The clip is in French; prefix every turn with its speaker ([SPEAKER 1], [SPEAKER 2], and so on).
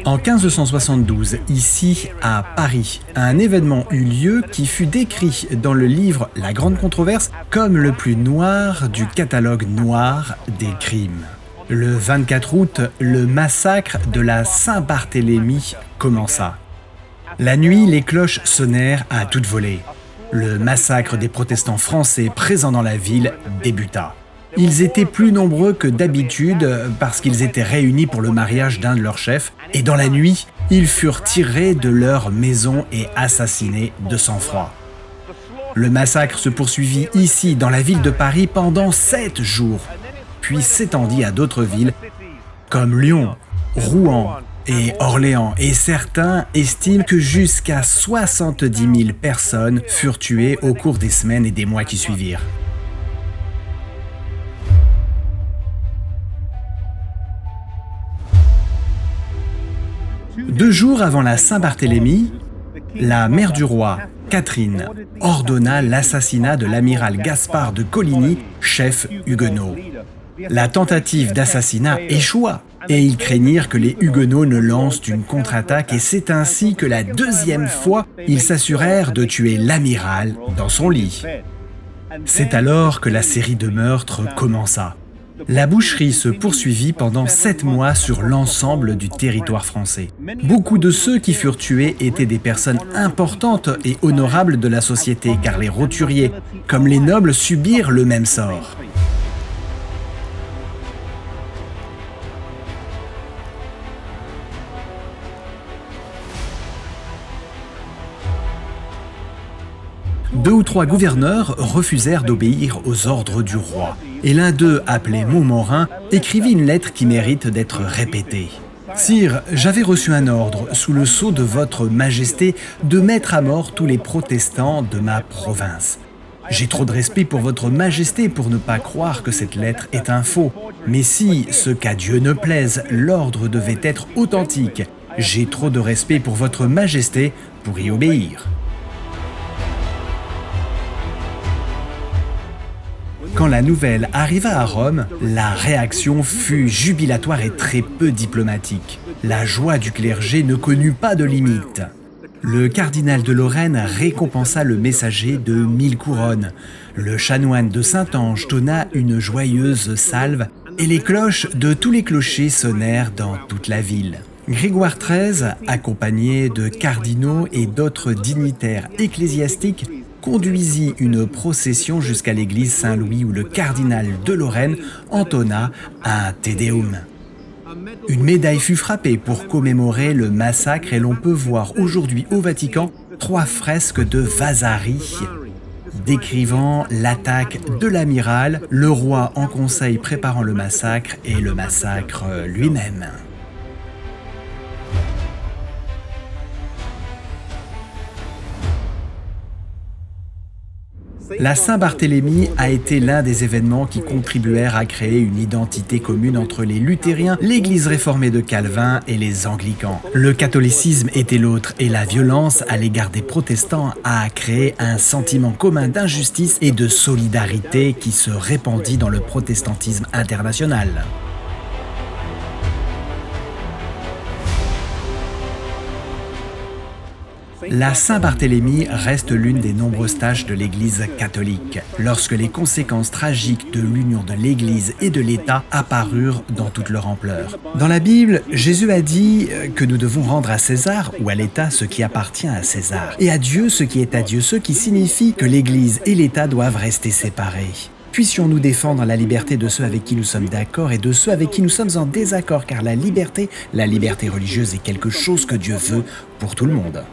[SPEAKER 1] En 1572, ici à Paris, un événement eut lieu qui fut décrit dans le livre La Grande Controverse comme le plus noir du catalogue noir des crimes. Le 24 août, le massacre de la Saint-Barthélemy commença. La nuit, les cloches sonnèrent à toute volée. Le massacre des protestants français présents dans la ville débuta. Ils étaient plus nombreux que d'habitude parce qu'ils étaient réunis pour le mariage d'un de leurs chefs et dans la nuit, ils furent tirés de leur maison et assassinés de sang-froid. Le massacre se poursuivit ici dans la ville de Paris pendant 7 jours, puis s'étendit à d'autres villes comme Lyon, Rouen et Orléans et certains estiment que jusqu'à 70 000 personnes furent tuées au cours des semaines et des mois qui suivirent. Deux jours avant la Saint-Barthélemy, la mère du roi, Catherine, ordonna l'assassinat de l'amiral Gaspard de Coligny, chef huguenot. La tentative d'assassinat échoua et ils craignirent que les huguenots ne lancent une contre-attaque et c'est ainsi que la deuxième fois, ils s'assurèrent de tuer l'amiral dans son lit. C'est alors que la série de meurtres commença. La boucherie se poursuivit pendant 7 mois sur l'ensemble du territoire français. Beaucoup de ceux qui furent tués étaient des personnes importantes et honorables de la société, car les roturiers, comme les nobles, subirent le même sort. Deux ou trois gouverneurs refusèrent d'obéir aux ordres du roi. Et l'un d'eux, appelé Montmorin, écrivit une lettre qui mérite d'être répétée. « Sire, j'avais reçu un ordre, sous le sceau de votre majesté, de mettre à mort tous les protestants de ma province. J'ai trop de respect pour votre majesté pour ne pas croire que cette lettre est un faux. Mais si, ce qu'à Dieu ne plaise, l'ordre devait être authentique, j'ai trop de respect pour votre majesté pour y obéir. » Quand la nouvelle arriva à Rome, la réaction fut jubilatoire et très peu diplomatique. La joie du clergé ne connut pas de limite. Le cardinal de Lorraine récompensa le messager de 1000 couronnes. Le chanoine de Saint-Ange donna une joyeuse salve et les cloches de tous les clochers sonnèrent dans toute la ville. Grégoire XIII, accompagné de cardinaux et d'autres dignitaires ecclésiastiques, conduisit une procession jusqu'à l'église Saint-Louis où le cardinal de Lorraine entonna un Te Deum. Une médaille fut frappée pour commémorer le massacre et l'on peut voir aujourd'hui au Vatican 3 fresques de Vasari décrivant l'attaque de l'amiral, le roi en conseil préparant le massacre et le massacre lui-même. La Saint-Barthélemy a été l'un des événements qui contribuèrent à créer une identité commune entre les luthériens, l'Église réformée de Calvin et les anglicans. Le catholicisme était l'autre et la violence à l'égard des protestants a créé un sentiment commun d'injustice et de solidarité qui se répandit dans le protestantisme international. La Saint-Barthélemy reste l'une des nombreuses tâches de l'Église catholique, lorsque les conséquences tragiques de l'union de l'Église et de l'État apparurent dans toute leur ampleur. Dans la Bible, Jésus a dit que nous devons rendre à César ou à l'État ce qui appartient à César, et à Dieu ce qui est à Dieu, ce qui signifie que l'Église et l'État doivent rester séparés. Puissions-nous défendre la liberté de ceux avec qui nous sommes d'accord et de ceux avec qui nous sommes en désaccord, car la liberté religieuse est quelque chose que Dieu veut pour tout le monde.